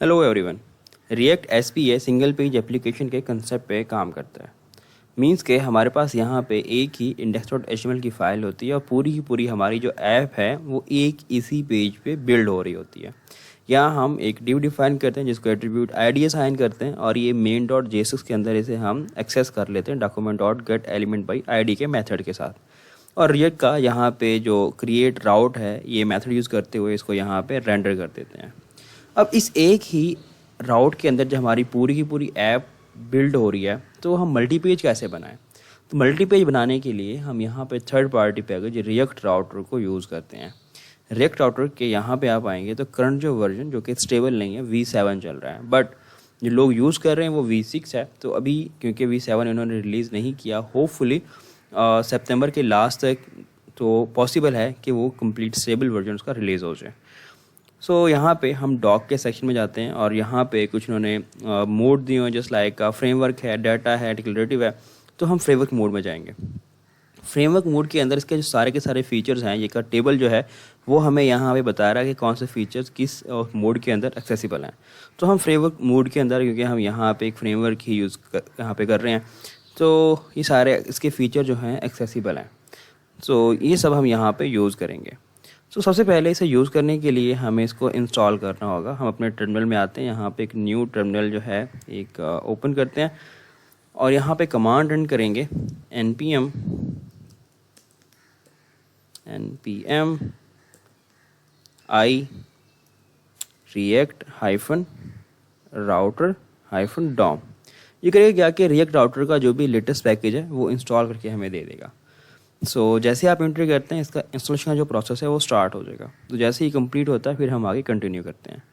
Hello everyone. React SPA single page application के concept पे काम करता है। मींस के हमारे पास यहाँ पे एक ही index.html की फ़ाइल होती है और पूरी की पूरी हमारी जो ऐप है वो एक इसी पेज पे बिल्ड हो रही होती है। यहाँ हम एक डिव डिफाइन करते हैं जिसको एट्रीब्यूट आईडी असाइन करते हैं और ये मेन डॉट जेएसएक्स के अंदर इसे हम एक्सेस कर लेते हैं document dot gate element by ID के मेथड के साथ। और रिएक्ट का यहाँ पे जो क्रिएट राउट है ये मेथड यूज़ करते हुए इसको यहाँ पे रेंडर कर देते हैं। अब इस एक ही राउट के अंदर जब हमारी पूरी की पूरी ऐप बिल्ड हो रही है तो हम मल्टी पेज कैसे बनाएं। तो मल्टी पेज बनाने के लिए हम यहाँ पे third party package react router को यूज़ करते हैं। रिएक्ट राउटर के यहाँ पे आप आएंगे तो करंट जो वर्जन जो कि स्टेबल नहीं है V7 चल रहा है, बट जो लोग यूज़ कर रहे हैं वो V6 है। तो अभी क्योंकि V7 इन्होंने रिलीज़ नहीं किया, होपफुली सितंबर के लास्ट तक तो पॉसिबल है कि वो कंप्लीट स्टेबल वर्जन उसका रिलीज़ हो जाए। सो यहाँ पे हम डॉक के सेक्शन में जाते हैं और यहाँ पे कुछ उन्होंने मोड दिए हैं, जस्ट लाइक फ्रेमवर्क है, डाटा है, डिक्लेरेटिव है। तो हम फ्रेमवर्क मोड में जाएंगे। फ्रेमवर्क मोड के अंदर इसके जो सारे के सारे फीचर्स हैं, ये का टेबल जो है वो हमें यहाँ पे बता रहा है कि कौन से फीचर्स किस मोड के अंदर एक्सेसिबल हैं। तो हम फ्रेमवर्क मोड के अंदर, क्योंकि हम यहाँ पे एक फ्रेमवर्क ही यहाँ पे कर रहे हैं, तो ये सारे इसके फीचर जो हैं एक्सेसिबल हैं। सो ये सब हम यहाँ पे यूज़ करेंगे। सो सबसे पहले इसे यूज़ करने के लिए हमें इसको इंस्टॉल करना होगा। हम अपने टर्मिनल में आते हैं, यहाँ पे एक न्यू टर्मिनल जो है एक ओपन करते हैं और यहाँ पे कमांड रन करेंगे npm i react router dom। ये करेगा क्या कि रिएक्ट राउटर का जो भी लेटेस्ट पैकेज है वो इंस्टॉल करके हमें दे देगा। जैसे आप एंट्री करते हैं इसका इंस्टॉलेशन का जो प्रोसेस है वो स्टार्ट हो जाएगा। तो जैसे ही कंप्लीट होता है फिर हम आगे कंटिन्यू करते हैं।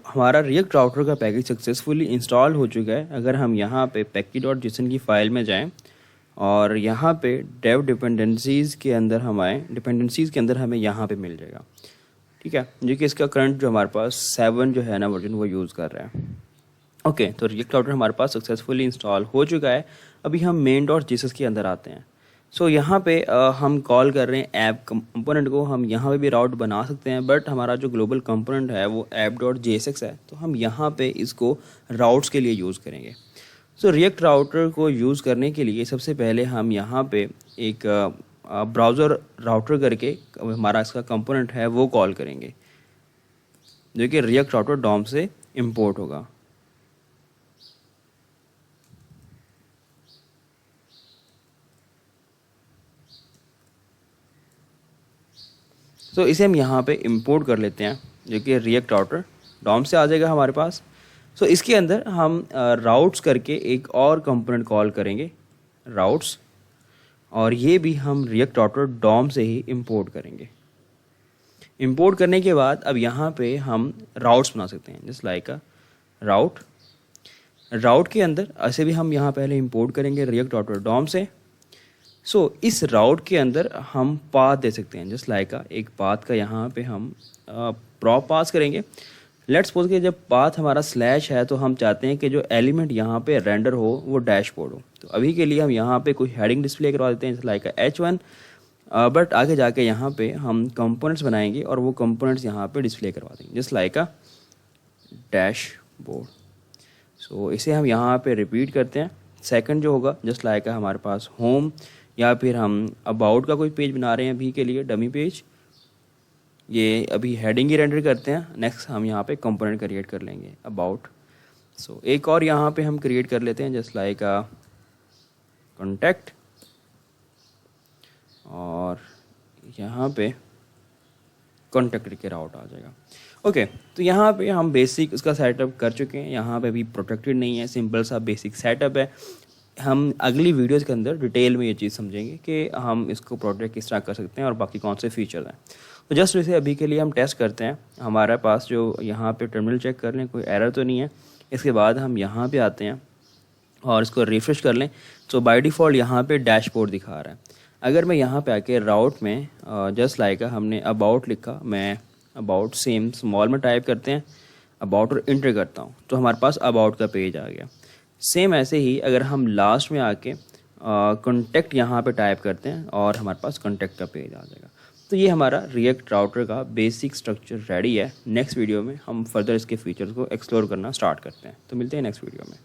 हमारा रिएक्ट राउटर का पैकेज सक्सेसफुली इंस्टॉल हो चुका है। अगर हम यहाँ पे package.json की फ़ाइल में जाएं और यहाँ पे dev डिपेंडेंसीज़ के अंदर हम आएँ, डिपेंडेंसीज़ के अंदर हमें यहाँ पे मिल जाएगा, ठीक है, जो कि इसका करंट जो हमारे पास 7 जो है ना वर्जन वो यूज़ कर रहा है। ओके, तो रिएक्ट राउटर हमारे पास सक्सेसफुली इंस्टॉल हो चुका है। अभी हम मेन डॉट जेएसएक्स के अंदर आते हैं। यहाँ पे हम कॉल कर रहे हैं ऐप कंपोनेंट को। हम यहाँ पे भी राउट बना सकते हैं, बट हमारा जो ग्लोबल कंपोनेंट है वो ऐप डॉट जेएसएक्स है, तो हम यहाँ पे इसको राउट्स के लिए यूज़ करेंगे। रिएक्ट राउटर को यूज़ करने के लिए सबसे पहले हम यहाँ पे एक ब्राउज़र राउटर करके हमारा इसका कंपोनेंट है वो कॉल करेंगे, जो कि रिएक्ट राउटर डॉम से इम्पोर्ट होगा। इसे हम यहाँ पे इंपोर्ट कर लेते हैं, जो कि रिएक्ट राउटर डॉम से आ जाएगा हमारे पास। इसके अंदर हम राउट्स करके एक और कंपोनेंट कॉल करेंगे राउट्स, और ये भी हम रिएक्ट राउटर डॉम से ही इंपोर्ट करेंगे। इंपोर्ट करने के बाद अब यहाँ पे हम राउट्स बना सकते हैं, जस्ट लाइक राउट के अंदर ऐसे भी हम यहाँ पहले इंपोर्ट करेंगे रिएक्ट राउटर डॉम से। इस राउट के अंदर हम पाथ दे सकते हैं, जस्ट लाइक एक पाथ का यहाँ पे हम प्रॉप पास करेंगे। लेट्स सपोज कि जब पाथ हमारा स्लैश है तो हम चाहते हैं कि जो एलिमेंट यहाँ पे रेंडर हो वो डैशबोर्ड हो। तो अभी के लिए हम यहाँ पे कोई हेडिंग डिस्प्ले करवा देते हैं, जस्ट लाइक H1, बट आगे जाके यहाँ पे हम कंपोनेंट्स बनाएंगे और वो कंपोनेंट्स यहाँ पे डिस्प्ले करवा देंगे, जस्ट लाइक डैशबोर्ड। इसे हम यहाँ पे रिपीट करते हैं। सेकंड जो होगा जस्ट लाइक हमारे पास होम, या फिर हम अबाउट का कोई पेज बना रहे हैं अभी के लिए डमी पेज, ये अभी हेडिंग ही रेंडर करते हैं। नेक्स्ट हम यहाँ पे कंपोनेंट क्रिएट कर लेंगे अबाउट। एक और यहाँ पे हम क्रिएट कर लेते हैं, जस्ट लाइक कॉन्टैक्ट, और यहाँ पे कॉन्टैक्ट के राउट आ जाएगा। ओके, तो यहाँ पे हम बेसिक उसका सेटअप कर चुके हैं। यहाँ पे अभी प्रोटेक्टेड नहीं है, सिंपल सा बेसिक सेटअप है। हम अगली वीडियोज़ के अंदर डिटेल में ये चीज़ समझेंगे कि हम इसको प्रोटेक्ट किस तरह कर सकते हैं और बाकी कौन से फीचर्स हैं। तो जस्ट इसे अभी के लिए हम टेस्ट करते हैं। हमारे पास जो यहाँ पे टर्मिनल चेक कर लें कोई एरर तो नहीं है। इसके बाद हम यहाँ पे आते हैं और इसको रिफ्रेश कर लें। बाय डिफ़ॉल्ट यहाँ पे डैशबोर्ड दिखा रहा है। अगर मैं यहाँ पे आके राउट में जस्ट लाइक हमने अबाउट लिखा, मैं अबाउट सेम स्मॉल में टाइप करते हैं अबाउट और इंटर करता हूँ, तो हमारे पास अबाउट का पेज आ गया। सेम ऐसे ही अगर हम लास्ट में आके कॉन्टैक्ट यहाँ पे टाइप करते हैं और हमारे पास कॉन्टैक्ट का पेज आ जाएगा। तो ये हमारा रिएक्ट राउटर का बेसिक स्ट्रक्चर रेडी है। नेक्स्ट वीडियो में हम फर्दर इसके फीचर्स को एक्सप्लोर करना स्टार्ट करते हैं। तो मिलते हैं नेक्स्ट वीडियो में।